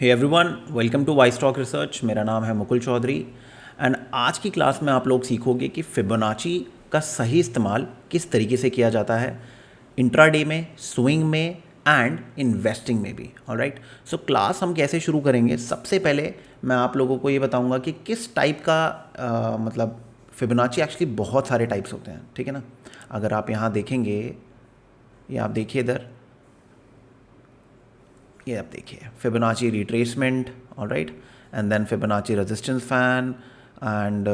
Hey everyone, welcome to Y stock research. मेरा नाम है मुकुल चौधरी एंड आज की क्लास में आप लोग सीखोगे कि फिबोनाची का सही इस्तेमाल किस तरीके से किया जाता है इंट्राडे में, स्विंग में एंड इन्वेस्टिंग में भी। ऑलराइट, सो क्लास हम कैसे शुरू करेंगे। सबसे पहले मैं आप लोगों को ये बताऊंगा कि किस टाइप का मतलब फिबोनाची एक्चुअली बहुत सारे टाइप्स होते हैं, ठीक है ना। अगर आप यहाँ देखेंगे, ये आप देखिए इधर, ये आप देखिए Fibonacci retracement, alright, and then Fibonacci resistance fan and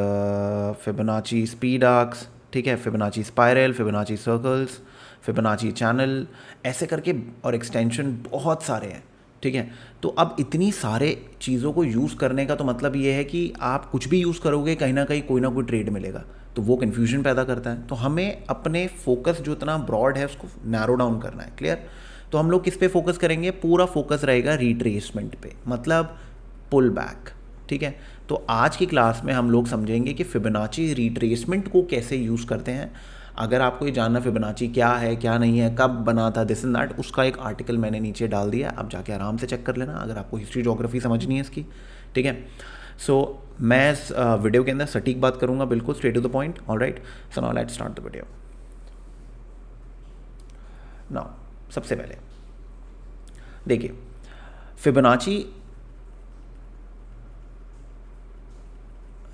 Fibonacci speed arcs, ठीक है, Fibonacci spiral, Fibonacci circles, Fibonacci channel, ऐसे करके और एक्सटेंशन बहुत सारे हैं, ठीक है। तो अब इतनी सारे चीज़ों को यूज़ करने का तो मतलब ये है कि आप कुछ भी यूज़ करोगे कहीं ना कहीं कोई ना कोई ट्रेड मिलेगा, तो वो कन्फ्यूजन पैदा करता है। तो हमें अपने फोकस जो इतना ब्रॉड है उसको नैरो डाउन करना है, क्लियर। तो हम लोग किस पे फोकस करेंगे, पूरा फोकस रहेगा रिट्रेसमेंट पे, मतलब पुल बैक, ठीक है। तो आज की क्लास में हम लोग समझेंगे कि फिबोनाची रिट्रेसमेंट को कैसे यूज़ करते हैं। अगर आपको ये जानना फिबोनाची क्या है क्या नहीं है, कब बना था, दिस एंड दैट, उसका एक आर्टिकल मैंने नीचे डाल दिया, आप जाके आराम से चेक कर लेना अगर आपको हिस्ट्री जोग्राफी समझनी है इसकी, ठीक है। सो मैं इस वीडियो के अंदर सटीक बात करूंगा, बिल्कुल straight to the point. Alright, so now let's start the video. Now सबसे पहले देखिए, फिबोनाची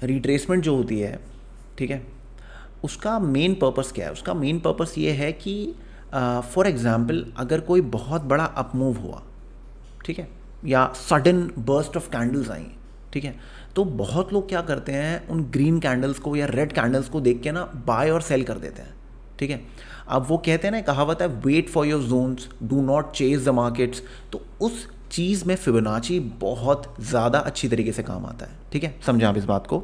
रिट्रेसमेंट जो होती है, ठीक है, उसका मेन पर्पस क्या है। उसका मेन पर्पस ये है कि फॉर एग्जांपल अगर कोई बहुत बड़ा अप मूव हुआ, ठीक है, या सडन बर्स्ट ऑफ कैंडल्स आई, ठीक है, तो बहुत लोग क्या करते हैं, उन ग्रीन कैंडल्स को या रेड कैंडल्स को देख के ना बाय और सेल कर देते हैं, ठीक है। अब वो कहते हैं ना, कहावत है, wait for your zones, do not chase the markets. तो उस चीज़ में फिबोनाची बहुत ज़्यादा अच्छी तरीके से काम आता है, ठीक है। समझें आप इस बात को।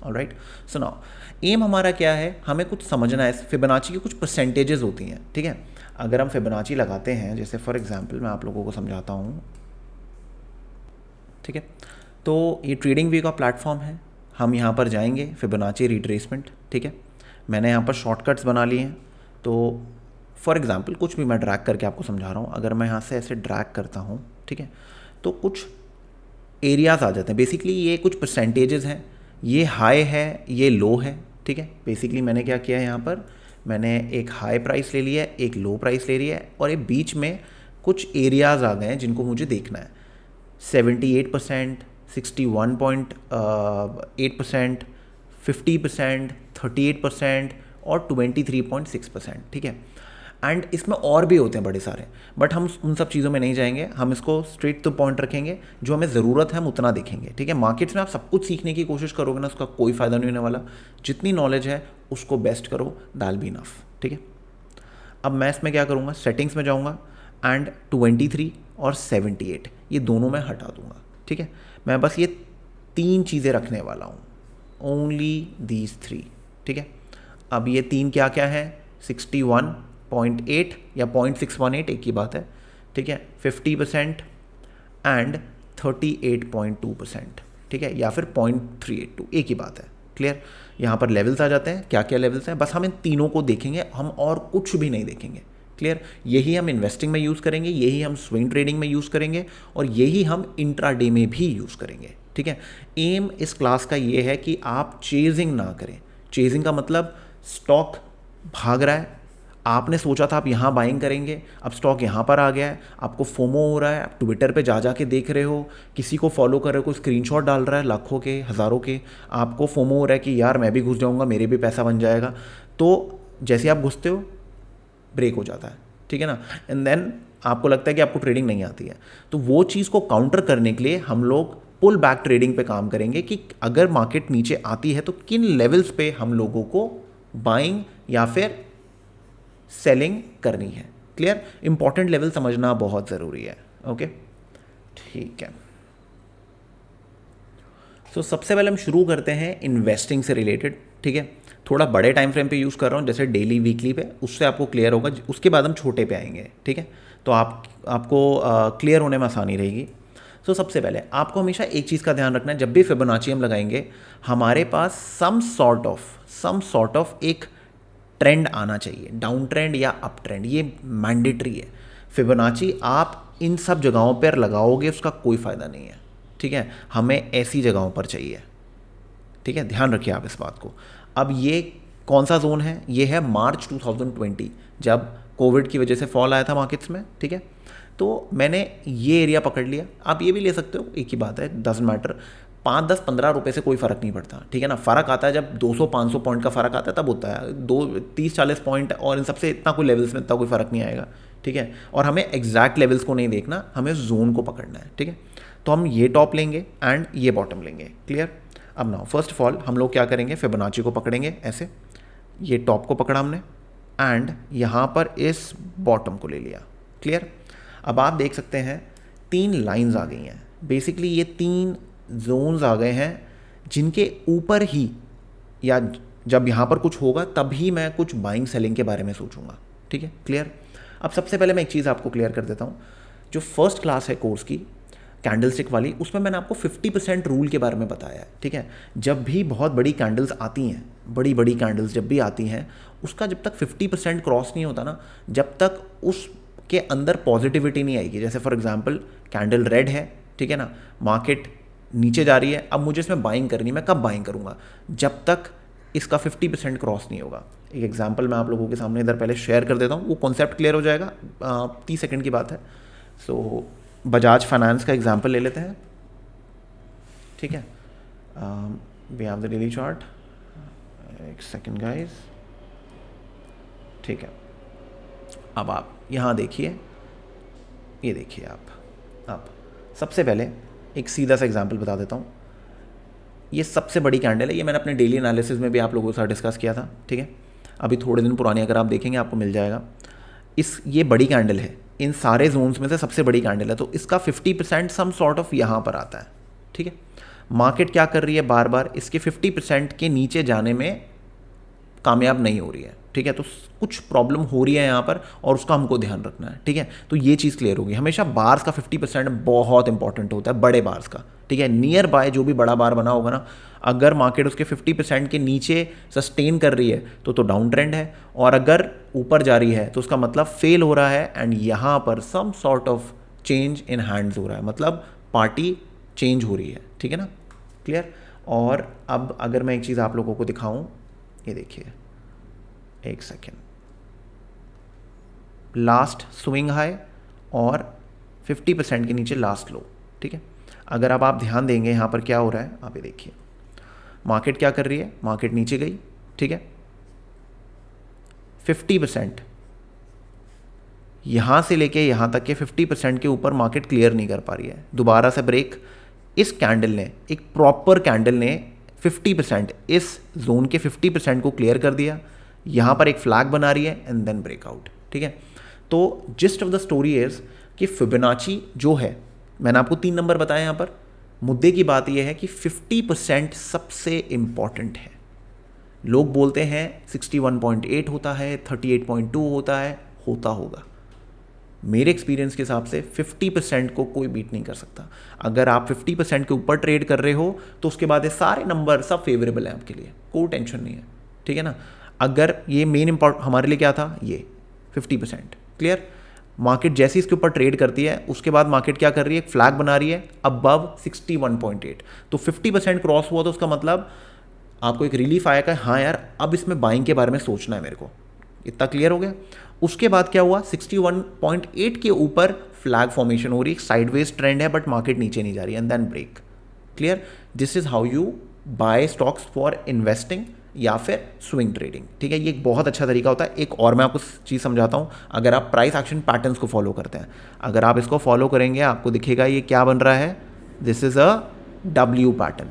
ऑलराइट, सुनाओ, एम हमारा क्या है, हमें कुछ समझना है। फिबोनाची की कुछ परसेंटेजेस होती हैं, ठीक है। अगर हम फिबोनाची लगाते हैं, जैसे फॉर एग्जांपल मैं आप लोगों को समझाता हूँ, ठीक है। तो ये ट्रेडिंग व्यू का प्लेटफॉर्म है, हम यहाँ पर जाएंगे फिबोनाची रिट्रेसमेंट, ठीक है। मैंने यहाँ पर शॉर्टकट्स बना लिए हैं। तो फॉर एग्जांपल कुछ भी मैं ड्रैग करके आपको समझा रहा हूँ, अगर मैं यहाँ से ऐसे ड्रैग करता हूँ, ठीक है, तो कुछ एरियाज़ आ जाते हैं। बेसिकली ये कुछ परसेंटेजेस हैं, ये हाई है, ये लो है, ठीक है। बेसिकली मैंने क्या किया है, यहाँ पर मैंने एक हाई प्राइस ले लिया है, एक लो प्राइस ले लिया है, और ये बीच में कुछ एरियाज़ आ गए हैं जिनको मुझे देखना है। 78%, 61.8%, 50%, 38% और 23.6%, ठीक है। एंड इसमें और भी होते हैं बड़े सारे, बट हम उन सब चीज़ों में नहीं जाएंगे, हम इसको स्ट्रेट टू पॉइंट रखेंगे। जो हमें ज़रूरत है हम उतना देखेंगे, ठीक है। मार्केट्स में आप सब कुछ सीखने की कोशिश करोगे ना, उसका कोई फ़ायदा नहीं होने वाला। जितनी नॉलेज है उसको बेस्ट करो, दैल बी इनफ, ठीक है। अब मैं इसमें क्या करूँगा, सेटिंग्स में जाऊँगा एंड 23 और 78 ये दोनों मैं हटा दूँगा, ठीक है। मैं बस ये तीन चीज़ें रखने वाला हूँ, ओनली दीज थ्री, ठीक है। अब ये तीन क्या क्या है, 61.8 या 0.618 एक ही बात है, ठीक है, 50% एंड 38.2%, ठीक है, या फिर 0.382 एक ही बात है, क्लियर। यहाँ पर लेवल्स आ जाते हैं, क्या क्या लेवल्स हैं, बस हम इन तीनों को देखेंगे, हम और कुछ भी नहीं देखेंगे, क्लियर। यही हम इन्वेस्टिंग में यूज़ करेंगे, यही हम स्विंग ट्रेडिंग में यूज़ करेंगे, और यही हम इंट्राडे में भी यूज़ करेंगे, ठीक है। एम इस क्लास का ये है कि आप चेजिंग ना करें। चेजिंग का मतलब स्टॉक भाग रहा है, आपने सोचा था आप यहाँ बाइंग करेंगे, अब स्टॉक यहाँ पर आ गया है, आपको फोमो हो रहा है, आप ट्विटर पे जा के देख रहे हो, किसी को फॉलो कर रहे हो, कोई स्क्रीनशॉट डाल रहा है लाखों के, हज़ारों के, आपको फोमो हो रहा है कि यार मैं भी घुस जाऊँगा, मेरे भी पैसा बन जाएगा। तो जैसे आप घुसते हो ब्रेक हो जाता है, ठीक है ना, एंड देन आपको लगता है कि आपको ट्रेडिंग नहीं आती है। तो वो चीज़ को काउंटर करने के लिए हम लोग पुल बैक ट्रेडिंग पे काम करेंगे कि अगर मार्केट नीचे आती है तो किन लेवल्स पे हम लोगों को बाइंग या फिर सेलिंग करनी है, क्लियर। इंपॉर्टेंट लेवल समझना बहुत ज़रूरी है, ओके, ठीक है। सो सबसे पहले हम शुरू करते हैं इन्वेस्टिंग से रिलेटेड, ठीक है। थोड़ा बड़े टाइम फ्रेम पे यूज़ कर रहा हूँ, जैसे डेली वीकली पे, उससे आपको क्लियर होगा। उसके बाद हम छोटे पे आएंगे, ठीक है, तो आपको क्लियर होने में आसानी रहेगी। सो सबसे पहले आपको हमेशा एक चीज़ का ध्यान रखना है, जब भी फिबोनाची हम लगाएंगे हमारे पास सम सॉर्ट ऑफ एक ट्रेंड आना चाहिए, डाउन ट्रेंड या अप ट्रेंड, ये मैंडेटरी है। फिबोनाची आप इन सब जगहों पर लगाओगे उसका कोई फ़ायदा नहीं है, ठीक है। हमें ऐसी जगहों पर चाहिए, ठीक है, ध्यान रखिए आप इस बात को। अब ये कौन सा जोन है, ये है मार्च 2020, जब कोविड की वजह से फॉल आया था मार्केट्स में, ठीक है। तो मैंने ये एरिया पकड़ लिया, आप ये भी ले सकते हो, एक ही बात है, डजंट मैटर। 5, 10, 15 रुपये से कोई फ़र्क नहीं पड़ता, ठीक है ना। फ़र्क आता है जब 200-500 पॉइंट का फ़र्क आता है, तब होता है। 30-40 पॉइंट और इन सबसे इतना कोई लेवल्स में इतना कोई फ़र्क नहीं आएगा, ठीक है। और हमें एग्जैक्ट लेवल्स को नहीं देखना, हमें जोन को पकड़ना है, ठीक है। तो हम ये टॉप लेंगे एंड ये बॉटम लेंगे, क्लियर। अब नाउ फर्स्ट ऑफ ऑल हम लोग क्या करेंगे, फिबोनाची को पकड़ेंगे ऐसे, ये टॉप को पकड़ा हमने एंड यहाँ पर इस बॉटम को ले लिया, क्लियर। अब आप देख सकते हैं 3 लाइंस आ गई हैं, बेसिकली ये 3 जोन्स आ गए हैं जिनके ऊपर ही, या जब यहाँ पर कुछ होगा तभी मैं कुछ बाइंग सेलिंग के बारे में सोचूंगा, ठीक है, क्लियर। अब सबसे पहले मैं एक चीज़ आपको क्लियर कर देता हूँ, जो फर्स्ट क्लास है कोर्स की कैंडलस्टिक वाली, उसमें मैंने आपको 50% रूल के बारे में बताया है, ठीक है। जब भी बहुत बड़ी कैंडल्स आती हैं, बड़ी बड़ी कैंडल्स जब भी आती हैं, उसका जब तक 50% क्रॉस नहीं होता ना, जब तक उसके अंदर पॉजिटिविटी नहीं आएगी। जैसे फॉर एग्जांपल कैंडल रेड है, ठीक है ना, मार्केट नीचे जा रही है, अब मुझे इसमें बाइंग करनी, मैं कब बाइंग करूँगा, जब तक इसका 50% क्रॉस नहीं होगा। एक एग्जाम्पल मैं आप लोगों के सामने इधर पहले शेयर कर देता हूँ, वो कॉन्सेप्ट क्लियर हो जाएगा, 30 सेकेंड की बात है। सो बजाज फाइनेंस का एग्जाम्पल ले लेते हैं, ठीक है। We have the daily chart, एक सेकेंड गाइस, ठीक है। अब आप यहाँ देखिए, ये देखिए आप सबसे पहले एक सीधा सा एग्जाम्पल बता देता हूँ। ये सबसे बड़ी कैंडल है, ये मैंने अपने डेली एनालिसिस में भी आप लोगों के साथ डिस्कस किया था, ठीक है। अभी थोड़े दिन पुरानी अगर आप देखेंगे आपको मिल जाएगा। ये बड़ी कैंडल है, इन सारे जोन्स में से सबसे बड़ी कैंडल है, तो इसका 50% सम सॉर्ट ऑफ यहाँ पर आता है, ठीक है। मार्केट क्या कर रही है, बार बार इसके 50% के नीचे जाने में कामयाब नहीं हो रही है, ठीक है। तो कुछ प्रॉब्लम हो रही है यहाँ पर और उसका हमको ध्यान रखना है, ठीक है। तो ये चीज़ क्लियर होगी। हमेशा बार्स का 50% बहुत इंपॉर्टेंट होता है, बड़े बार्स का, ठीक है। नियर बाय जो भी बड़ा बार बना होगा ना, अगर मार्केट उसके 50% के नीचे सस्टेन कर रही है तो डाउन ट्रेंड है, और अगर ऊपर जा रही है तो उसका मतलब फेल हो रहा है एंड यहाँ पर some sort of change in hands हो रहा है, मतलब पार्टी चेंज हो रही है, ठीक है ना, क्लियर। और अब अगर मैं एक चीज़ आप लोगों को दिखाऊं, ये देखिए, एक सेकेंड, लास्ट स्विंग हाई और 50% के नीचे लास्ट लो, ठीक है। अगर अब आप ध्यान देंगे यहाँ पर क्या हो रहा है, आप ये देखिए, मार्केट क्या कर रही है, मार्केट नीचे गई, ठीक है। 50% यहाँ से लेके यहाँ तक के 50% के ऊपर मार्केट क्लियर नहीं कर पा रही है। दोबारा से ब्रेक, इस कैंडल ने, एक प्रॉपर कैंडल ने 50%, इस जोन के 50% को क्लियर कर दिया, यहाँ पर एक फ्लैग बना रही है एंड देन ब्रेकआउट, ठीक है। तो gist of the story is कि फिबोनाची जो है, मैंने आपको 3 नंबर बताए यहाँ पर। मुद्दे की बात यह है कि 50% सबसे इंपॉर्टेंट है। लोग बोलते हैं 61.8 होता है, 38.2 होता है, होता होगा। मेरे एक्सपीरियंस के हिसाब से 50% को कोई बीट नहीं कर सकता। अगर आप 50% के ऊपर ट्रेड कर रहे हो तो उसके बाद ये सारे नंबर सब फेवरेबल हैं आपके लिए, कोई टेंशन नहीं है, ठीक है ना। अगर ये मेन इंपॉर्टेंट हमारे लिए क्या था, ये 50%, क्लियर। मार्केट जैसे इसके ऊपर ट्रेड करती है उसके बाद मार्केट क्या कर रही है, एक फ्लैग बना रही है अबव 61.8, तो 50% क्रॉस हुआ, तो उसका मतलब आपको एक रिलीफ आया कि हाँ यार अब इसमें बाइंग के बारे में सोचना है मेरे को, इतना क्लियर हो गया। उसके बाद क्या हुआ, 61.8 के ऊपर फ्लैग फॉर्मेशन हो रही है, साइडवेज ट्रेंड है बट मार्केट नीचे नहीं जा रही, and then break, clear. This is how you buy stocks for investing या फिर स्विंग ट्रेडिंग, ठीक है। ये एक बहुत अच्छा तरीका होता है। एक और मैं आपको चीज़ समझाता हूँ, अगर आप प्राइस एक्शन पैटर्न्स को फॉलो करते हैं, अगर आप इसको फॉलो करेंगे आपको दिखेगा ये क्या बन रहा है, this is a W pattern,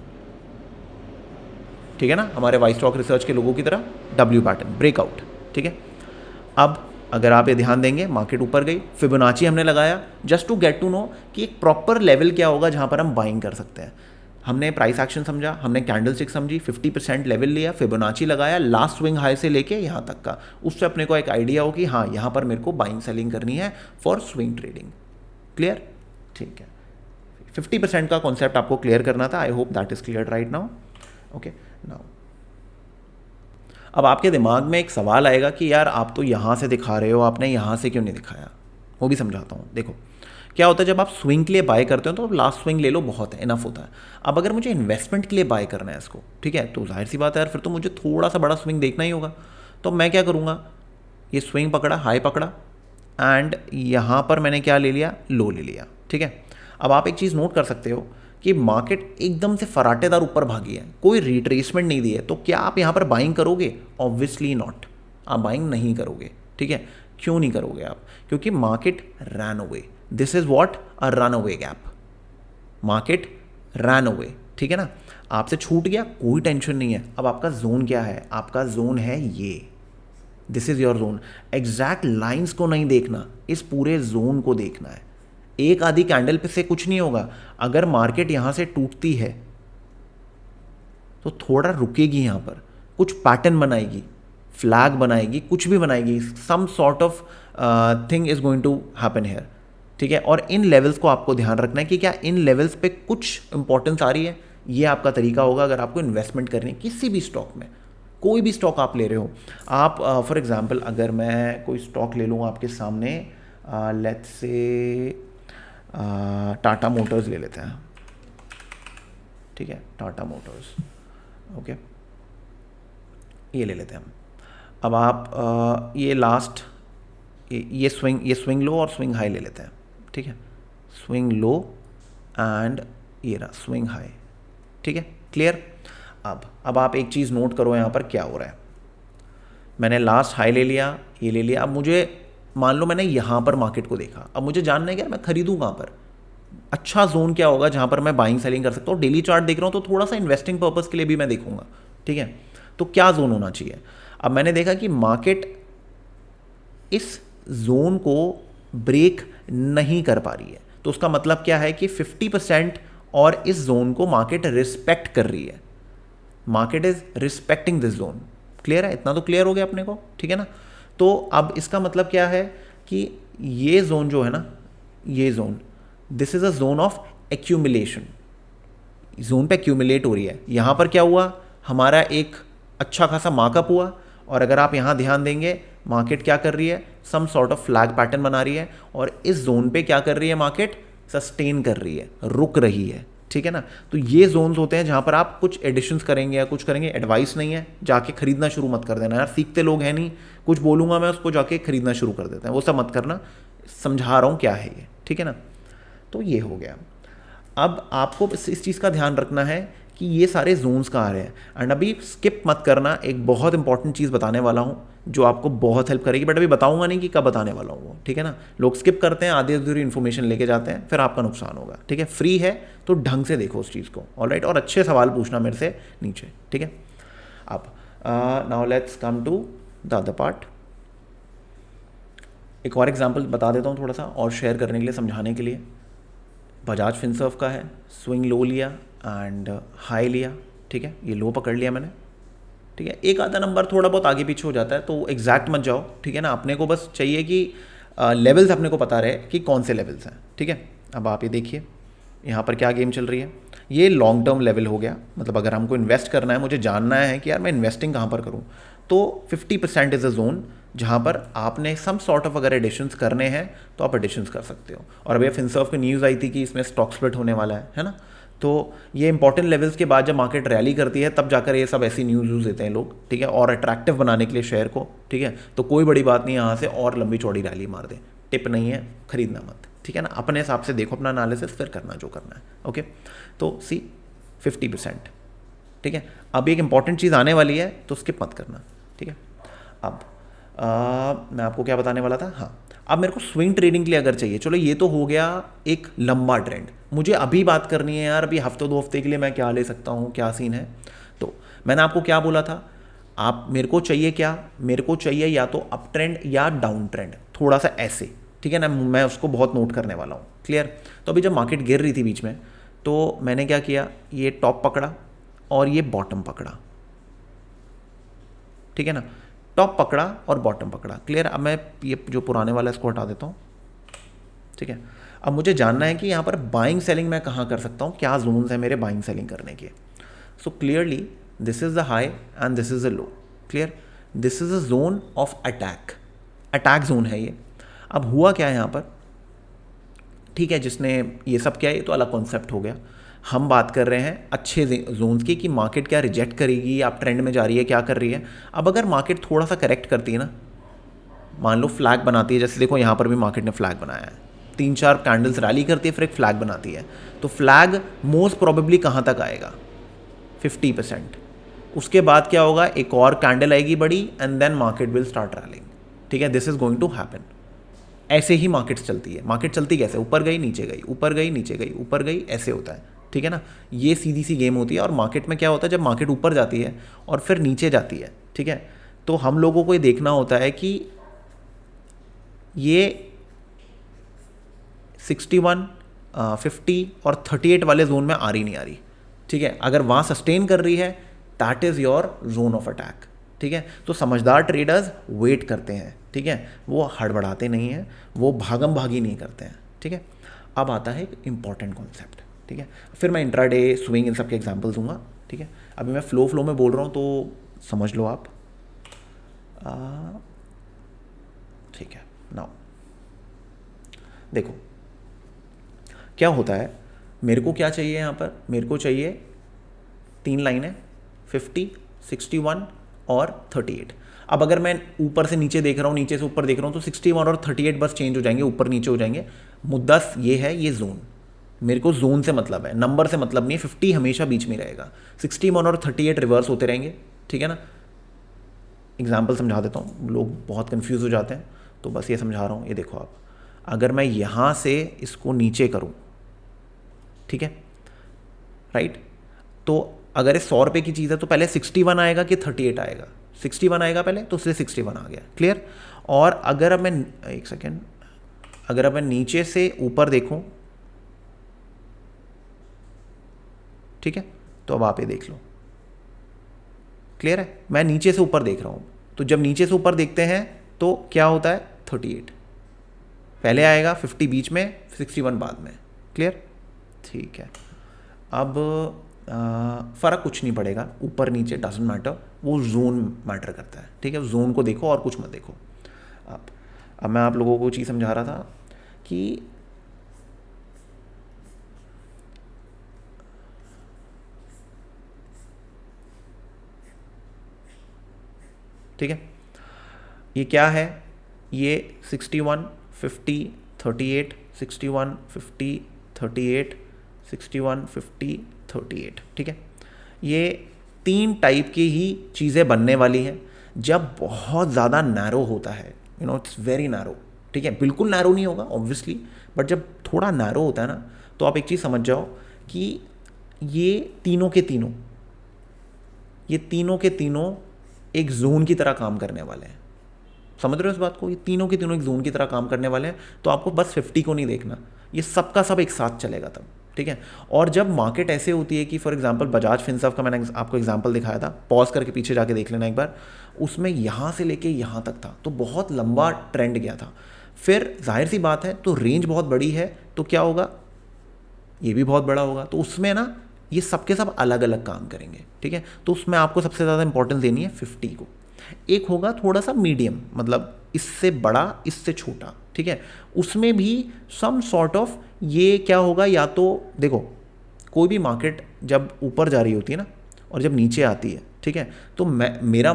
ठीक है ना, हमारे वाई स्टॉक रिसर्च के लोगों की तरह W पैटर्न, ब्रेकआउट, ठीक है। अब अगर आप ये ध्यान देंगे, मार्केट ऊपर गई, फिबोनाची हमने लगाया just to get to know कि एक प्रॉपर लेवल क्या होगा जहाँ पर हम बाइंग कर सकते हैं। हमने प्राइस एक्शन समझा, हमने कैंडलस्टिक समझी, 50% लेवल लिया, फिबोनाची लगाया, लास्ट स्विंग हाई से लेके यहाँ तक का, उससे अपने को एक आइडिया हो कि हाँ यहाँ पर मेरे को बाइंग सेलिंग करनी है फॉर स्विंग ट्रेडिंग, क्लियर, ठीक है। 50% का कॉन्सेप्ट आपको क्लियर करना था, I hope that is clear right now, okay. Now अब आपके दिमाग में एक सवाल आएगा कि यार आप तो यहाँ से दिखा रहे हो, आपने यहाँ से क्यों नहीं दिखाया, वो भी समझाता हूँ। देखो क्या होता है जब आप स्विंग के लिए बाय करते हो तो लास्ट स्विंग ले लो, बहुत है, इनफ होता है। अब अगर मुझे इन्वेस्टमेंट के लिए बाय करना है इसको, ठीक है, तो जाहिर सी बात है यार, फिर तो मुझे थोड़ा सा बड़ा स्विंग देखना ही होगा। तो मैं क्या करूँगा, ये स्विंग पकड़ा, हाई पकड़ा, एंड यहाँ पर मैंने क्या ले लिया, लो ले लिया, ठीक है। अब आप एक चीज़ नोट कर सकते हो कि मार्केट एकदम से फराटेदार ऊपर भागी है, कोई रिट्रेसमेंट नहीं दी है, तो क्या आप यहाँ पर बाइंग करोगे? ऑब्वियसली नॉट, आप बाइंग नहीं करोगे, ठीक है। क्यों नहीं करोगे आप? क्योंकि market run away, this is what, a run away gap, market run away, ठीक है ना। आपसे छूट गया, कोई टेंशन नहीं है। अब आपका जोन क्या है? आपका जोन है ये, this is your zone. Exact lines को नहीं देखना, इस पूरे जोन को देखना है। एक आधी कैंडल पे से कुछ नहीं होगा। अगर मार्केट यहां से टूटती है तो थोड़ा रुकेगी, यहां पर कुछ पैटर्न बनाएगी, फ्लैग बनाएगी, कुछ भी बनाएगी, some sort of thing is going to happen here, ठीक है। और इन लेवल्स को आपको ध्यान रखना है कि क्या इन लेवल्स पे कुछ इंपॉर्टेंस आ रही है। ये आपका तरीका होगा अगर आपको इन्वेस्टमेंट करनी है किसी भी स्टॉक में। कोई भी स्टॉक आप ले रहे हो, आप फॉर एग्जांपल अगर मैं कोई स्टॉक ले लूँ आपके सामने, लेट्स से टाटा मोटर्स ले लेते हैं, ठीक है, टाटा मोटर्स, ओके, ये ले लेते हैं हम। अब आप ये लास्ट ये स्विंग लो और स्विंग हाई ले लेते हैं, ठीक है, स्विंग लो एंड ये रहा स्विंग हाई, ठीक है, क्लियर। अब आप एक चीज़ नोट करो यहाँ पर क्या हो रहा है। मैंने लास्ट हाई ले लिया, ये ले लिया। अब मुझे मान लो मैंने यहाँ पर मार्केट को देखा, अब मुझे जानना है कि यार मैं खरीदूँ कहाँ पर, अच्छा जोन क्या होगा जहाँ पर मैं बाइंग सेलिंग कर सकता हूँ। डेली चार्ट देख रहा हूँ तो थोड़ा सा इन्वेस्टिंग पर्पज़ के लिए भी मैं देखूंगा, ठीक है। तो क्या जोन होना चाहिए? अब मैंने देखा कि मार्केट इस जोन को ब्रेक नहीं कर पा रही है, तो उसका मतलब क्या है कि 50% और इस जोन को मार्केट रिस्पेक्ट कर रही है। Market is respecting this zone, clear है? इतना तो क्लियर हो गया अपने को, ठीक है ना। तो अब इसका मतलब क्या है कि ये जोन जो है ना, ये zone, this is a zone of accumulation, zone पे एक्यूमुलेट हो रही है। यहां पर क्या हुआ, हमारा एक अच्छा खासा मार्कअप हुआ, और अगर आप यहां ध्यान देंगे मार्केट क्या कर रही है, some sort of flag pattern बना रही है, और इस जोन पे क्या कर रही है, मार्केट सस्टेन कर रही है, रुक रही है, ठीक है ना। तो ये जोन्स होते हैं जहां पर आप कुछ एडिशंस करेंगे या कुछ करेंगे। एडवाइस नहीं है, जाके खरीदना शुरू मत कर देना यार, सीखते लोग हैं नहीं, कुछ बोलूंगा मैं उसको जाके खरीदना शुरू कर देते हैं, वो सब मत करना, समझा रहा हूं क्या है ये, ठीक है ना। तो ये हो गया। अब आपको इस चीज़ का ध्यान रखना है कि ये सारे जोन्स कहाँ आ रहे हैं। एंड अभी स्किप मत करना, एक बहुत इंपॉर्टेंट चीज़ बताने वाला हूँ जो आपको बहुत हेल्प करेगी, बट अभी बताऊंगा नहीं कि कब बताने वाला हूँ वो, ठीक है ना। लोग स्किप करते हैं, आधी अधूरी इन्फॉर्मेशन लेके जाते हैं, फिर आपका नुकसान होगा, ठीक है। फ्री है तो ढंग से देखो उस चीज़ को, ऑलराइट, और अच्छे सवाल पूछना मेरे से नीचे, ठीक है। अब now let's come to the other part. एक और एग्जाम्पल बता देता हूँ थोड़ा सा और शेयर करने के लिए, समझाने के लिए। बजाज फिनसर्व का है, स्विंग लो लिया एंड हाई लिया, ठीक है, ये लो पकड़ लिया मैंने, ठीक है। एक आधा नंबर थोड़ा बहुत आगे पीछे हो जाता है तो एग्जैक्ट मत जाओ, ठीक है ना। अपने को बस चाहिए कि लेवल्स अपने को पता रहे कि कौन से लेवल्स हैं, ठीक है। अब आप ये देखिए यहाँ पर क्या गेम चल रही है। ये लॉन्ग टर्म लेवल हो गया, मतलब अगर हमको इन्वेस्ट करना है, मुझे जानना है कि यार मैं इन्वेस्टिंग कहाँ पर करूँ, तो 50% इज़ अ जोन जहाँ पर आपने सम सॉर्ट ऑफ अगर एडिशंस करने हैं तो आप एडिशंस कर सकते हो। और अभी फिनसर्व की न्यूज़ आई थी कि इसमें स्टॉक स्प्लिट होने वाला है ना। तो ये इंपॉर्टेंट लेवल्स के बाद जब मार्केट रैली करती है तब जाकर ये सब ऐसी न्यूज़ देते हैं लोग, ठीक है, और अट्रैक्टिव बनाने के लिए शेयर को, ठीक है। तो कोई बड़ी बात नहीं, यहाँ से और लंबी चौड़ी रैली मार दे, टिप नहीं है, खरीदना मत, ठीक है ना। अपने हिसाब से देखो अपना एनालिसिस, फिर करना जो करना है, ओके। तो सी 50%, ठीक है। अब एक इंपॉर्टेंट चीज़ आने वाली है तो स्किप मत करना, ठीक है। अब मैं आपको क्या बताने वाला था, हाँ, अब मेरे को स्विंग ट्रेडिंग के लिए अगर चाहिए, चलो ये तो हो गया एक लंबा ट्रेंड, मुझे अभी बात करनी है यार, अभी हफ्ते 2 हफ्ते के लिए मैं क्या ले सकता हूँ, क्या सीन है। तो मैंने आपको क्या बोला था, आप मेरे को चाहिए क्या, मेरे को चाहिए या तो अप ट्रेंड या डाउन ट्रेंड, थोड़ा सा ऐसे, ठीक है ना। मैं उसको बहुत नोट करने वाला हूँ, क्लियर। तो अभी जब मार्केट गिर रही थी बीच में, तो मैंने क्या किया, ये टॉप पकड़ा और ये बॉटम पकड़ा, ठीक है ना। टॉप पकड़ा और बॉटम पकड़ा, क्लियर। अब मैं ये जो पुराने वाला इसको हटा देता हूँ, ठीक है। अब मुझे जानना है कि यहाँ पर बाइंग सेलिंग मैं कहाँ कर सकता हूँ, क्या जोन्स हैं मेरे बाइंग सेलिंग करने के। So clearly this is the high and this is the low, clear. This is a zone of attack, attack zone है ये। अब हुआ क्या है यहाँ पर, ठीक है, जिसने ये सब किया, ये तो अलग कॉन्सेप्ट हो गया। हम बात कर रहे हैं अच्छे जोन्स की कि मार्केट क्या रिजेक्ट करेगी, आप ट्रेंड में जा रही है, क्या कर रही है। अब अगर मार्केट थोड़ा सा करेक्ट करती है ना, मान लो फ्लैग बनाती है, जैसे देखो यहाँ पर भी मार्केट ने फ्लैग बनाया है, 3-4 कैंडल्स रैली करती है, फिर एक फ्लैग बनाती है, तो फ्लैग मोस्ट प्रोबेबली कहाँ तक आएगा, 50%। उसके बाद क्या होगा, एक और कैंडल आएगी बड़ी, and then market will start rallying. ठीक है, this is going to happen. ऐसे ही मार्केट्स चलती है। मार्केट चलती कैसे, ऊपर गई नीचे गई, ऊपर गई नीचे गई, ऊपर गई, ऐसे होता है। ठीक है ना, ये सीधी सी गेम होती है। और मार्केट में क्या होता है, जब मार्केट ऊपर जाती है और फिर नीचे जाती है, ठीक है, तो हम लोगों को ये देखना होता है कि ये 61, 50 और 38 वाले जोन में आ रही नहीं आ रही। ठीक है, अगर वहाँ सस्टेन कर रही है, that is your zone of attack. ठीक है, तो समझदार ट्रेडर्स वेट करते हैं। ठीक है, वो हड़बड़ाते नहीं हैं, वो भागम भागी नहीं करते हैं। ठीक है, अब आता है एक इंपॉर्टेंट कॉन्सेप्ट। ठीक है, फिर मैं इंट्राडे, स्विंग, इन सब के एग्जाम्पल्स दूंगा। ठीक है, अभी मैं फ्लो में बोल रहा हूँ तो समझ लो आप। ठीक है, नाउ देखो क्या होता है। मेरे को क्या चाहिए यहाँ पर, मेरे को चाहिए 3 लाइनें, 50, 61 और 38। अब अगर मैं ऊपर से नीचे देख रहा हूँ, नीचे से ऊपर देख रहा हूँ, तो 61 और 38 बस चेंज हो जाएंगे, ऊपर नीचे हो जाएंगे। मुद्दा ये है, ये जोन, मेरे को जोन से मतलब है, नंबर से मतलब नहीं है। 50 हमेशा बीच में रहेगा, 61 और 38 रिवर्स होते रहेंगे। ठीक है ना, एग्जाम्पल समझा देता हूँ, लोग बहुत कंफ्यूज हो जाते हैं, तो बस ये समझा रहा हूँ। ये देखो आप, अगर मैं यहाँ से इसको नीचे करूँ, ठीक है, राइट, तो अगर ये 100 रुपये की चीज़ है तो पहले 61 आएगा कि 38 आएगा, 61 आएगा पहले, तो उससे 61 आ गया, क्लियर। और अगर अब मैं, एक सेकेंड, अगर अब मैं नीचे से ऊपर देखूं, ठीक है, तो अब आप ये देख लो, क्लियर है। मैं नीचे से ऊपर देख रहा हूं, तो जब नीचे से ऊपर देखते हैं तो क्या होता है, 38 पहले आएगा, 50 बीच में, 61 बाद में, क्लियर। ठीक है, अब फ़र्क कुछ नहीं पड़ेगा, ऊपर नीचे डजंट मैटर, वो जोन मैटर करता है। ठीक है, जोन को देखो और कुछ मत देखो आप। अब मैं आप लोगों को चीज़ समझा रहा था कि ठीक है, ये क्या है, ये 61, 50, 38, 61, 50, 38, 61, 50, 38। ठीक है, ये 3 टाइप की ही चीज़ें बनने वाली हैं। जब बहुत ज़्यादा नैरो होता है, इट्स वेरी नैरो, ठीक है, बिल्कुल नैरो नहीं होगा ऑब्वियसली, बट जब थोड़ा नैरो होता है ना, तो आप एक चीज़ समझ जाओ कि ये तीनों के तीनों एक जोन की तरह काम करने वाले हैं। समझ रहे हो इस बात को, ये तीनों के तीनों एक जोन की तरह काम करने वाले हैं। तो आपको बस 50 को नहीं देखना, ये सबका सब एक साथ चलेगा तब। ठीक है, और जब मार्केट ऐसे होती है कि फॉर एग्जांपल बजाज फिनसर्व का मैंने आपको एग्जांपल दिखाया था, पॉज करके पीछे जाके देख लेना एक बार, उसमें यहाँ से लेके यहाँ तक था, तो बहुत लंबा ट्रेंड गया था। फिर जाहिर सी बात है, तो रेंज बहुत बड़ी है, तो क्या होगा, ये भी बहुत बड़ा होगा, तो उसमें ना ये सबके सब अलग अलग काम करेंगे। ठीक है, तो उसमें आपको सबसे ज़्यादा इंपॉर्टेंस देनी है 50 को। एक होगा थोड़ा सा मीडियम, मतलब इससे बड़ा इससे छोटा। ठीक है, उसमें भी सम सॉर्ट ऑफ ये क्या होगा, या तो देखो कोई भी मार्केट जब ऊपर जा रही होती है ना और जब नीचे आती है, ठीक है, तो मेरा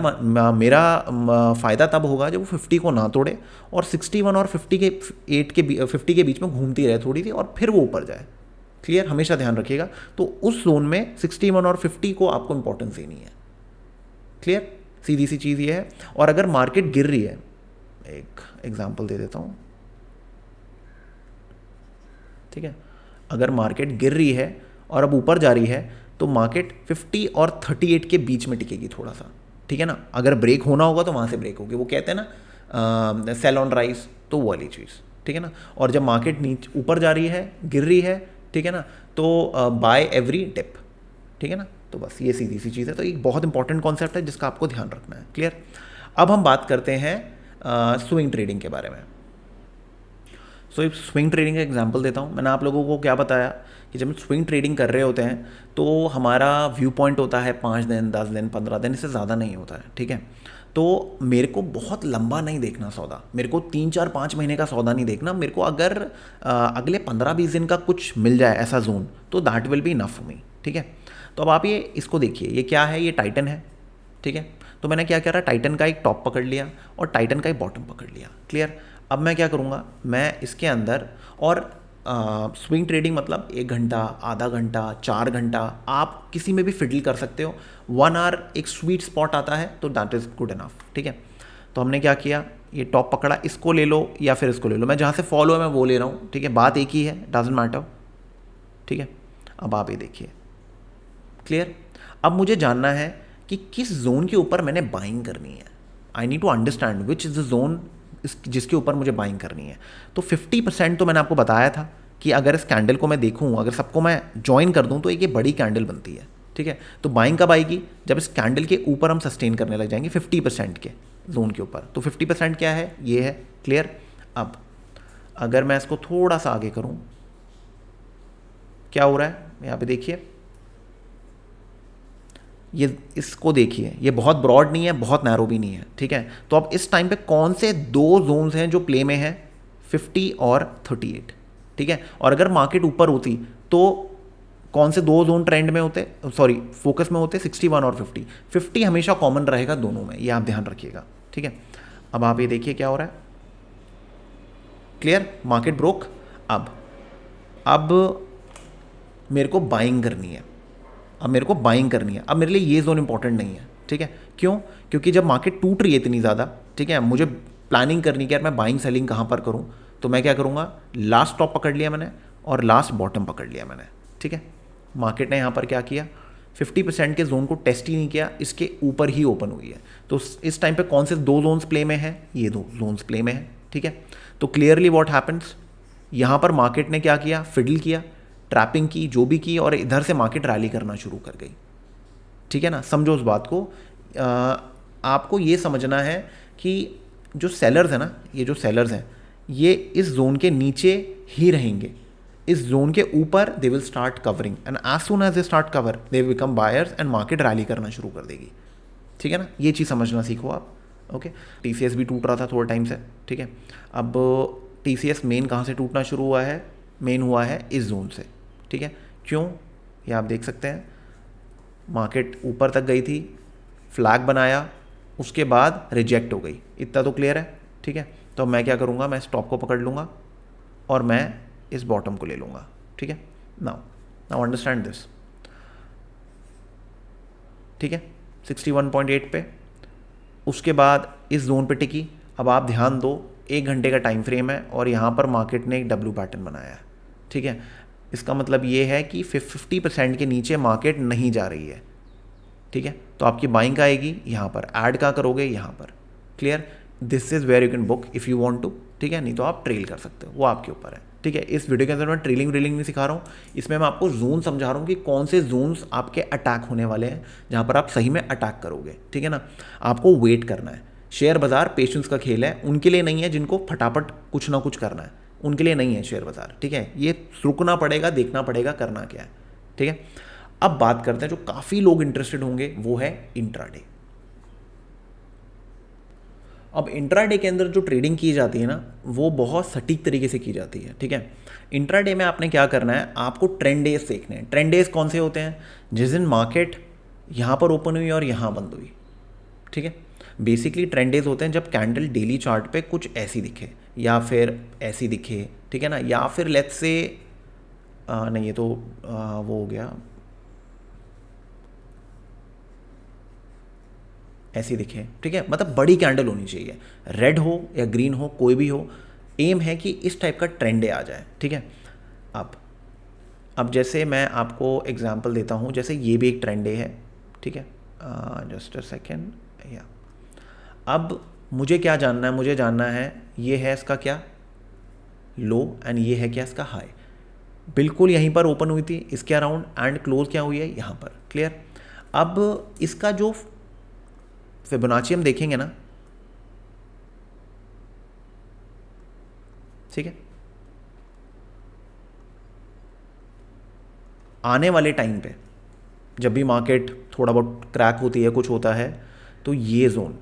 फ़ायदा तब होगा जब वो 50 को ना तोड़े और 61 और 50 के बीच में घूमती रहे थोड़ी सी और फिर वो ऊपर जाए। क्लियर, हमेशा ध्यान रखिएगा। तो उस जोन में 61 और 50 को आपको इंपॉर्टेंस देनी है। क्लियर, सीधी सी चीज़ ये है। और अगर मार्केट गिर रही है, एक एग्जांपल दे देता हूँ, ठीक है, अगर मार्केट गिर रही है और अब ऊपर जा रही है, तो मार्केट 50 और 38 के बीच में टिकेगी थोड़ा सा। ठीक है ना, अगर ब्रेक होना होगा तो वहाँ से ब्रेक होगी, वो कहते हैं ना सेल ऑन राइज, तो वो वाली चीज़। ठीक है ना, और जब मार्केट नीचे ऊपर जा रही है, गिर रही है, ठीक है ना, तो बाय एवरी डिप। ठीक है ना, तो बस ये सीधी सी चीज़ है। तो एक बहुत इंपॉर्टेंट कॉन्सेप्ट है जिसका आपको ध्यान रखना है। क्लियर, अब हम बात करते हैं स्विंग ट्रेडिंग के बारे में। सो एक स्विंग ट्रेडिंग का एग्जांपल देता हूँ। मैंने आप लोगों को क्या बताया कि जब हम स्विंग ट्रेडिंग कर रहे होते हैं तो हमारा व्यू पॉइंट होता है 5 दिन, 10 दिन, 15 दिन, इससे ज़्यादा नहीं होता है। ठीक है, तो मेरे को बहुत लंबा नहीं देखना सौदा, मेरे को 3 4 5 महीने का सौदा नहीं देखना, मेरे को अगर अगले 15 20 दिन का कुछ मिल जाए ऐसा जोन तो that will be enough for me, ठीक है। तो अब आप ये इसको देखिए, ये क्या है, ये टाइटन है, ठीक है। तो मैंने क्या करा, टाइटन का एक टॉप पकड़ लिया और टाइटन का एक बॉटम पकड़ लिया, क्लियर। अब मैं क्या करूँगा, मैं इसके अंदर और स्विंग ट्रेडिंग मतलब 1 घंटा, आधा घंटा, 4 घंटा, आप किसी में भी फिडल कर सकते हो। 1 आवर एक स्वीट स्पॉट आता है तो दैट इज़ गुड इनफ, ठीक है। तो हमने क्या किया, ये टॉप पकड़ा, इसको ले लो या फिर इसको ले लो, मैं जहाँ से फॉलो है मैं वो ले रहा हूँ, ठीक है। बात एक ही है, डजंट मैटर, ठीक है। अब आप ये देखिए, क्लियर। अब मुझे जानना है कि किस जोन के ऊपर मैंने बाइंग करनी है। I need to understand which is the zone जिसके ऊपर मुझे बाइंग करनी है। तो 50% तो मैंने आपको बताया था कि अगर इस कैंडल को मैं देखूँ, अगर सबको मैं ज्वाइन कर दूँ तो एक ये बड़ी कैंडल बनती है, ठीक है। तो बाइंग कब आएगी, जब इस कैंडल के ऊपर हम सस्टेन करने लग जाएंगे 50% के जोन के ऊपर। तो 50% क्या है, ये है, क्लियर। अब अगर मैं इसको थोड़ा सा आगे करूँ, क्या हो रहा है यहाँ पे देखिए, ये इसको देखिए, ये बहुत ब्रॉड नहीं है, बहुत नैरो भी नहीं है, ठीक है। तो अब इस टाइम पे कौन से दो जोन्स हैं जो प्ले में हैं, 50 और 38, ठीक है। और अगर मार्केट ऊपर होती तो कौन से दो जोन ट्रेंड में होते, सॉरी फोकस में होते, 61 और 50। 50 हमेशा कॉमन रहेगा दोनों में, ये आप ध्यान रखिएगा, ठीक है। अब आप ये देखिए क्या हो रहा है, क्लियर, मार्केट ब्रोक। अब मेरे को बाइंग करनी है, अब मेरे को बाइंग करनी है। अब मेरे लिए ये जोन इंपॉर्टेंट नहीं है, ठीक है। क्यों, क्योंकि जब मार्केट टूट रही है इतनी ज़्यादा, ठीक है, मुझे प्लानिंग करनी कि यार मैं बाइंग सेलिंग कहाँ पर करूँ। तो मैं क्या करूँगा, लास्ट टॉप पकड़ लिया मैंने और लास्ट बॉटम पकड़ लिया मैंने, ठीक है। मार्केट ने यहाँ पर क्या किया, 50% के जोन को टेस्ट ही नहीं किया, इसके ऊपर ही ओपन हुई है। तो इस टाइम पे कौन से दो जोन्स प्ले में है, ये दो जोन्स प्ले में है, ठीक है। तो क्लियरली व्हाट हैपेंस, यहाँ पर मार्केट ने क्या किया, फिडल किया, ट्रैपिंग की, जो भी की, और इधर से मार्केट रैली करना शुरू कर गई, ठीक है ना। समझो उस बात को। आपको ये समझना है कि जो सेलर्स हैं ना, ये जो सेलर्स हैं, ये इस जोन के नीचे ही रहेंगे, इस जोन के ऊपर they will start covering and as soon as they start cover they become buyers and market rally करना शुरू कर देगी, ठीक है ना। ये चीज़ समझना सीखो आप, ओके। TCS भी टूट रहा था थोड़े टाइम से, ठीक है। अब TCS मेन कहाँ से टूटना शुरू हुआ है, मेन हुआ है इस जोन से, ठीक है। क्यों, ये आप देख सकते हैं, मार्केट ऊपर तक गई थी, फ्लैग बनाया, उसके बाद रिजेक्ट हो गई, इतना तो क्लियर है, ठीक है। तो मैं क्या करूँगा, मैं स्टॉप को पकड़ लूँगा और मैं इस बॉटम को ले लूँगा, ठीक है। नाउ अंडरस्टैंड दिस, ठीक है। 61.8 पे, उसके बाद इस जोन पे टिकी। अब आप ध्यान दो, 1 घंटे का टाइम फ्रेम है और यहाँ पर मार्केट ने एक W पैटर्न बनाया है, ठीक है। इसका मतलब ये है कि 50% के नीचे मार्केट नहीं जा रही है, ठीक है। तो आपकी बाइंग आएगी यहाँ पर, ऐड कहाँ करोगे, यहाँ पर, clear. This is where you can book if you want to, ठीक है। नहीं तो आप ट्रेल कर सकते हो, वो आपके ऊपर है, ठीक है। इस वीडियो के अंदर मैं ट्रेलिंग नहीं सिखा रहा हूँ, इसमें मैं आपको जोन समझा रहा हूँ कि कौन से जोन्स आपके अटैक होने वाले हैं, जहाँ पर आप सही में अटैक करोगे, ठीक है ना। आपको वेट करना है। शेयर बाजार पेशेंस का खेल है, उनके लिए नहीं है जिनको फटाफट कुछ ना कुछ करना है, उनके लिए नहीं है शेयर बाजार, ठीक है। ये रुकना पड़ेगा, देखना पड़ेगा करना क्या है, ठीक है। अब बात करते हैं जो काफ़ी लोग इंटरेस्टेड होंगे, वो है इंट्राडे। अब इंट्राडे के अंदर जो ट्रेडिंग की जाती है ना, वो बहुत सटीक तरीके से की जाती है, ठीक है। इंट्राडे में आपने क्या करना है, आपको ट्रेंड डेज देखने हैं। ट्रेंड डेज कौन से होते हैं, जिस दिन मार्केट यहाँ पर ओपन हुई और यहाँ बंद हुई, ठीक है। बेसिकली ट्रेंड डेज होते हैं जब कैंडल डेली चार्ट पे कुछ ऐसी दिखे या फिर ऐसी दिखे, ठीक है ना, या फिर लेट्स से नहीं, ये तो वो हो गया, ऐसी दिखे, ठीक है। मतलब बड़ी कैंडल होनी चाहिए, रेड हो या ग्रीन हो, कोई भी हो, एम है कि इस टाइप का ट्रेंड आ जाए, ठीक है। अब जैसे मैं आपको एग्जांपल देता हूँ, जैसे ये भी एक ट्रेंड है, ठीक है। जस्ट अ सेकेंड, या अब मुझे क्या जानना है, मुझे जानना है ये है इसका क्या लो एंड ये है क्या इसका हाई, बिल्कुल यहीं पर ओपन हुई थी इसके अराउंड एंड क्लोज क्या हुई है यहाँ पर, क्लियर। अब इसका जो फिबोनाची हम देखेंगे ना, ठीक है, आने वाले टाइम पे जब भी मार्केट थोड़ा बहुत क्रैक होती है, कुछ होता है, तो ये जोन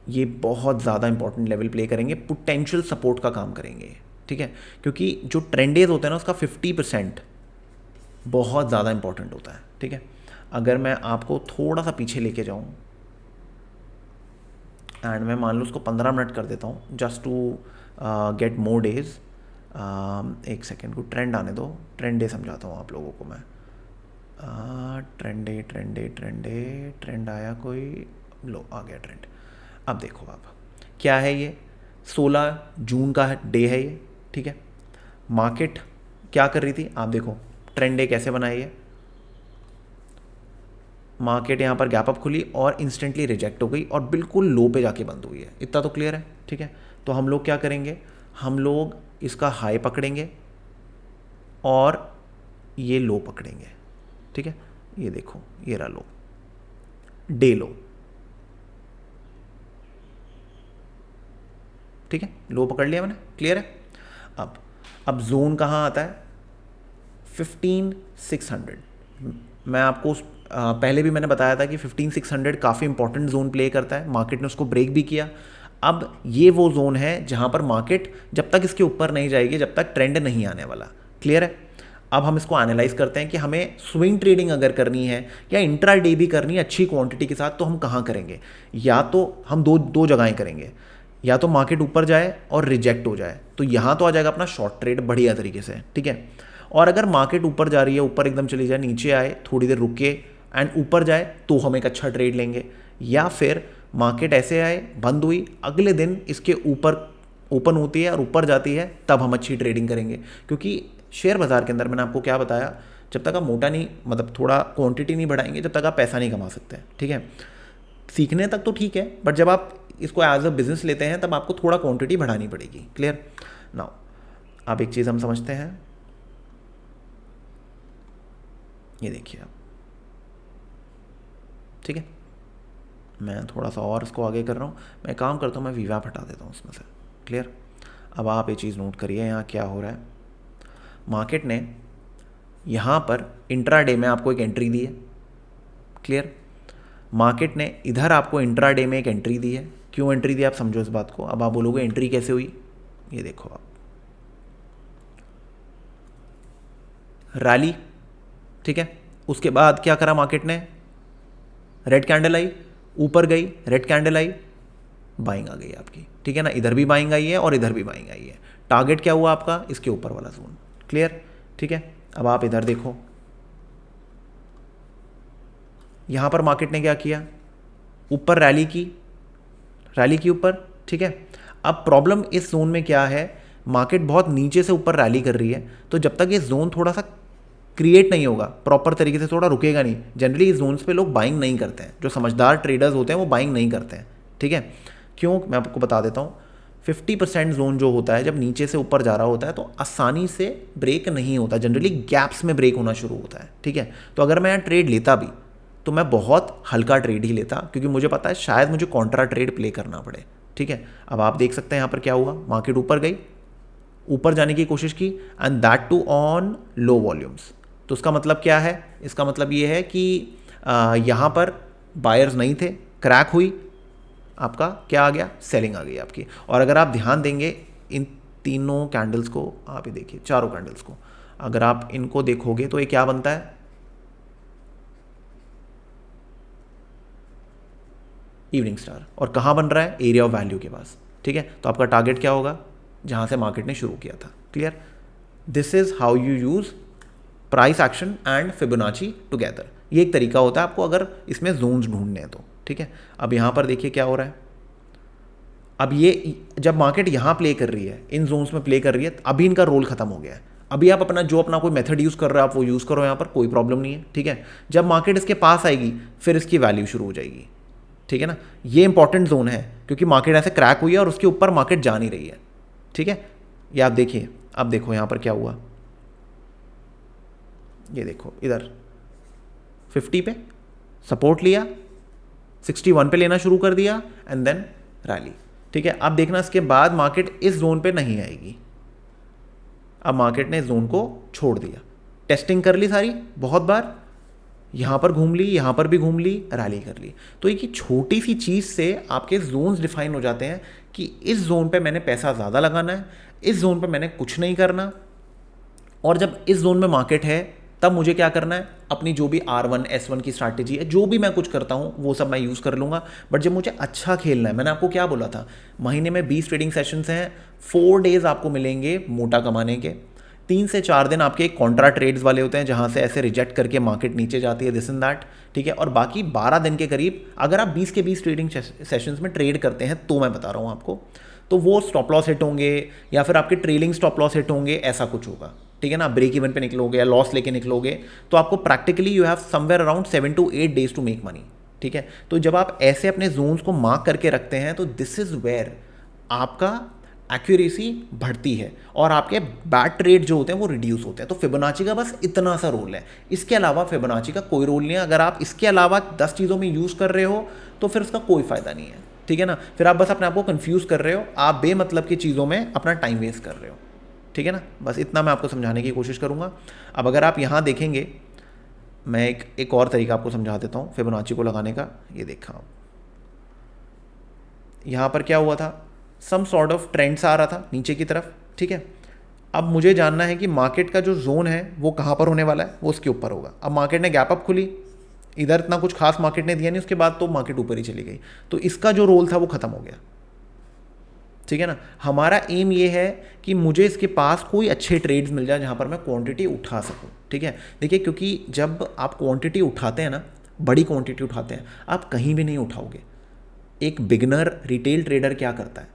ये बहुत ज़्यादा इंपॉर्टेंट लेवल प्ले करेंगे, पोटेंशियल सपोर्ट का काम करेंगे, ठीक है, क्योंकि जो ट्रेंड डेज होते हैं ना उसका 50% बहुत ज़्यादा इंपॉर्टेंट होता है, ठीक है। अगर मैं आपको थोड़ा सा पीछे लेके जाऊँ एंड मैं मान लो उसको 15 मिनट कर देता हूँ just to get more days. एक सेकेंड को ट्रेंड आने दो, ट्रेंड डे समझाता हूँ आप लोगों को मैं। ट्रेंड आया कोई, लो आ गया ट्रेंड। अब देखो आप, क्या है ये, 16 जून का डे है ये, ठीक है। मार्केट क्या कर रही थी आप देखो, ट्रेंड डे कैसे बनाई है, मार्केट यहाँ पर गैप अप खुली और इंस्टेंटली रिजेक्ट हो गई और बिल्कुल लो पे जाके बंद हुई है, इतना तो क्लियर है, ठीक है। तो हम लोग क्या करेंगे, हम लोग इसका हाई पकड़ेंगे और ये लो पकड़ेंगे, ठीक है। ये देखो ये रहा लो, डे लो, ठीक है, लो पकड़ लिया मैंने, क्लियर है। अब जोन कहाँ आता है, 15,600। मैं आपको पहले भी मैंने बताया था कि 15,600 काफ़ी इंपॉर्टेंट जोन प्ले करता है, मार्केट ने उसको ब्रेक भी किया। अब ये वो जोन है जहाँ पर मार्केट जब तक इसके ऊपर नहीं जाएगी, जब तक ट्रेंड नहीं आने वाला, क्लियर है। अब हम इसको एनालाइज करते हैं कि हमें स्विंग ट्रेडिंग अगर करनी है या इंट्रा डे भी करनी है अच्छी क्वांटिटी के साथ, तो हम कहाँ करेंगे, या तो हम दो जगहें करेंगे, या तो मार्केट ऊपर जाए और रिजेक्ट हो जाए, तो यहाँ तो आ जाएगा अपना शॉर्ट ट्रेड बढ़िया तरीके से, ठीक है। और अगर मार्केट ऊपर जा रही है, ऊपर एकदम चली जाए, नीचे आए, थोड़ी देर रुके एंड ऊपर जाए, तो हम एक अच्छा ट्रेड लेंगे। या फिर मार्केट ऐसे आए, बंद हुई, अगले दिन इसके ऊपर ओपन होती है और ऊपर जाती है, तब हम अच्छी ट्रेडिंग करेंगे। क्योंकि शेयर बाज़ार के अंदर मैंने आपको क्या बताया, जब तक आप मोटा नहीं, मतलब थोड़ा क्वांटिटी नहीं बढ़ाएंगे, जब तक आप पैसा नहीं कमा सकते, ठीक है। सीखने तक तो ठीक है, बट जब आप इसको एज अ बिजनेस लेते हैं तब आपको थोड़ा क्वांटिटी बढ़ानी पड़ेगी, क्लियर। नाउ अब एक चीज़ हम समझते हैं, ये देखिए आप, ठीक है। मैं थोड़ा सा और इसको आगे कर रहा हूँ, मैं काम करता हूँ, मैं वीवा हटा देता हूँ उसमें से, क्लियर। अब आप ये चीज़ नोट करिए, यहाँ क्या हो रहा है, मार्केट ने यहाँ पर इंट्रा डे में आपको एक एंट्री दी है, क्लियर। मार्केट ने इधर आपको इंट्रा डे में एक एंट्री दी है, क्यों एंट्री दी आप समझो इस बात को। अब आप बोलोगे एंट्री कैसे हुई, ये देखो आप, रैली, ठीक है। उसके बाद क्या करा मार्केट ने, रेड कैंडल आई, ऊपर गई, रेड कैंडल आई, बाइंग आ गई आपकी, ठीक है ना। इधर भी बाइंग आई है और इधर भी बाइंग आई है। टारगेट क्या हुआ आपका, इसके ऊपर वाला जोन, क्लियर, ठीक है। अब आप इधर देखो, यहां पर मार्केट ने क्या किया, ऊपर रैली की ऊपर, ठीक है। अब प्रॉब्लम इस जोन में क्या है, मार्केट बहुत नीचे से ऊपर रैली कर रही है, तो जब तक ये जोन थोड़ा सा क्रिएट नहीं होगा प्रॉपर तरीके से, थोड़ा रुकेगा नहीं। जनरली इस जोन्स पे लोग बाइंग नहीं करते हैं, जो समझदार ट्रेडर्स होते हैं वो बाइंग नहीं करते हैं, ठीक है। क्यों, मैं आपको बता देता हूँ। 50% जोन जो होता है, जब नीचे से ऊपर जा रहा होता है, तो आसानी से ब्रेक नहीं होता, जनरली गैप्स में ब्रेक होना शुरू होता है, ठीक है। तो अगर मैं यहाँ ट्रेड लेता भी, तो मैं बहुत हल्का ट्रेड ही लेता, क्योंकि मुझे पता है शायद मुझे कॉन्ट्रा ट्रेड प्ले करना पड़े, ठीक है। अब आप देख सकते हैं यहाँ पर क्या हुआ, मार्केट ऊपर गई, ऊपर जाने की कोशिश की, and that too on low volumes. तो उसका मतलब क्या है, इसका मतलब ये है कि यहाँ पर बायर्स नहीं थे, क्रैक हुई, आपका क्या आ गया, सेलिंग आ गई आपकी। और अगर आप ध्यान देंगे इन तीनों कैंडल्स को, आप ये देखिए चारों कैंडल्स को, अगर आप इनको देखोगे तो ये क्या बनता है, इवनिंग स्टार। और कहाँ बन रहा है, एरिया ऑफ वैल्यू के पास, ठीक है। तो आपका टारगेट क्या होगा, जहाँ से मार्केट ने शुरू किया था, clear. This is how you use price action and Fibonacci together. ये एक तरीका होता है आपको अगर इसमें जोन्स ढूंढने हैं तो, ठीक है। अब यहाँ पर देखिए क्या हो रहा है, अब ये जब मार्केट यहाँ प्ले कर रही है, इन जोन्स में प्ले कर रही है, अभी इनका रोल खत्म हो गया है। अभी आप अपना कोई मेथड यूज़ कर रहे हो, आप वो यूज़ करो, यहाँ पर कोई प्रॉब्लम नहीं है, ठीक है। जब मार्केट इसके पास आएगी, फिर इसकी वैल्यू शुरू हो जाएगी, ठीक है ना। ये इंपॉर्टेंट जोन है, क्योंकि मार्केट ऐसे क्रैक हुई है और उसके ऊपर मार्केट जा नहीं रही है, ठीक है। ये आप देखिए, अब देखो यहाँ पर क्या हुआ, ये देखो इधर 50 पे सपोर्ट लिया, 61 पे लेना शुरू कर दिया, एंड देन रैली, ठीक है। अब देखना इसके बाद मार्केट इस जोन पे नहीं आएगी। अब मार्केट ने इस जोन को छोड़ दिया, टेस्टिंग कर ली सारी बहुत बार, यहाँ पर घूम ली, यहाँ पर भी घूम ली, रैली कर ली। तो एक छोटी सी चीज़ से आपके जोन्स डिफाइन हो जाते हैं कि इस जोन पे मैंने पैसा ज़्यादा लगाना है, इस जोन पे मैंने कुछ नहीं करना, और जब इस जोन में मार्केट है तब मुझे क्या करना है, अपनी जो भी R1 S1 की स्ट्रैटेजी है, जो भी मैं कुछ करता हूँ वो सब मैं यूज़ कर लूँगा। बट जब मुझे अच्छा खेलना है, मैंने आपको क्या बोला था, महीने में 20 ट्रेडिंग सेशंस हैं, 4 डेज़ आपको मिलेंगे मोटा कमाने के, 3 से 4 दिन आपके कॉन्ट्रा ट्रेड्स वाले होते हैं जहाँ से ऐसे रिजेक्ट करके मार्केट नीचे जाती है, दिस एंड दैट, ठीक है। और बाकी 12 दिन के करीब अगर आप 20 के 20 ट्रेडिंग सेशंस में ट्रेड करते हैं तो मैं बता रहा हूँ आपको, तो वो स्टॉप लॉस हिट होंगे या फिर आपके ट्रेलिंग स्टॉप लॉस हिट होंगे, ऐसा कुछ होगा, ठीक है ना। ब्रेक इवन पे निकलोगे या लॉस लेके निकलोगे तो आपको practically you have somewhere around 7 to 8 days to make money, ठीक है। तो जब आप ऐसे अपने जोन्स को मार्क करके रखते हैं तो दिस इज वेयर आपका एक्यूरेसी बढ़ती है और आपके बैड ट्रेड जो होते हैं वो रिड्यूस होते हैं। तो फिबोनाची का बस इतना सा रोल है, इसके अलावा फिबोनाची का कोई रोल नहीं है। अगर आप इसके अलावा 10 चीज़ों में यूज़ कर रहे हो तो फिर उसका कोई फ़ायदा नहीं है, ठीक है ना। फिर आप बस अपने आप को कंफ्यूज कर रहे हो, आप बेमतलब की चीज़ों में अपना टाइम वेस्ट कर रहे हो, ठीक है ना। बस इतना मैं आपको समझाने की कोशिश करूँगा। अब अगर आप यहाँ देखेंगे, मैं एक और तरीका आपको समझा देता हूँ फिबोनाची को लगाने का। ये देखा आप, यहाँ पर क्या हुआ था, सम सॉर्ट ऑफ ट्रेंड सा आ रहा था नीचे की तरफ, ठीक है। अब मुझे जानना है कि मार्केट का जो जोन है वो कहाँ पर होने वाला है, वो उसके ऊपर होगा। अब मार्केट ने गैप अप खुली, इधर इतना कुछ खास मार्केट ने दिया नहीं, उसके बाद तो मार्केट ऊपर ही चली गई, तो इसका जो रोल था वो खत्म हो गया, ठीक है ना। हमारा एम ये है कि मुझे इसके पास कोई अच्छे ट्रेड्स मिल जाए जहाँ पर मैं क्वांटिटी उठा सकूँ, ठीक है। देखिए, क्योंकि जब आप क्वांटिटी उठाते हैं ना, बड़ी क्वांटिटी उठाते हैं, आप कहीं भी नहीं उठाओगे। एक बिगनर रिटेल ट्रेडर क्या करता है,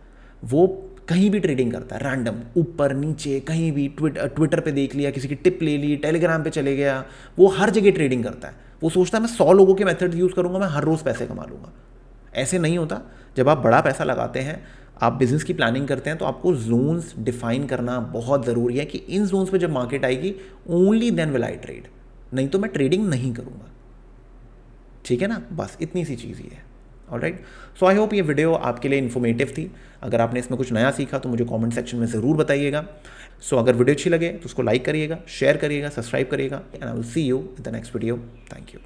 वो कहीं भी ट्रेडिंग करता है, रैंडम, ऊपर नीचे कहीं भी, ट्विटर पे देख लिया, किसी की टिप ले ली, टेलीग्राम पे चले गया, वो हर जगह ट्रेडिंग करता है। वो सोचता है मैं 100 लोगों के मेथड यूज़ करूँगा, मैं हर रोज़ पैसे कमा लूँगा। ऐसे नहीं होता। जब आप बड़ा पैसा लगाते हैं, आप बिज़नेस की प्लानिंग करते हैं, तो आपको जोन्स डिफाइन करना बहुत ज़रूरी है कि इन जोन्स पे जब मार्केट आएगी only then will I trade, नहीं तो मैं ट्रेडिंग नहीं करूँगा, ठीक है ना। बस इतनी सी चीज़ ही है। ऑलराइट, सो आई होप ये वीडियो आपके लिए इन्फॉर्मेटिव थी। अगर आपने इसमें कुछ नया सीखा तो मुझे कमेंट सेक्शन में ज़रूर बताइएगा। सो अगर वीडियो अच्छी लगे तो उसको लाइक करिएगा, शेयर करिएगा, सब्सक्राइब करिएगा, and I will see you in the next video. Thank you.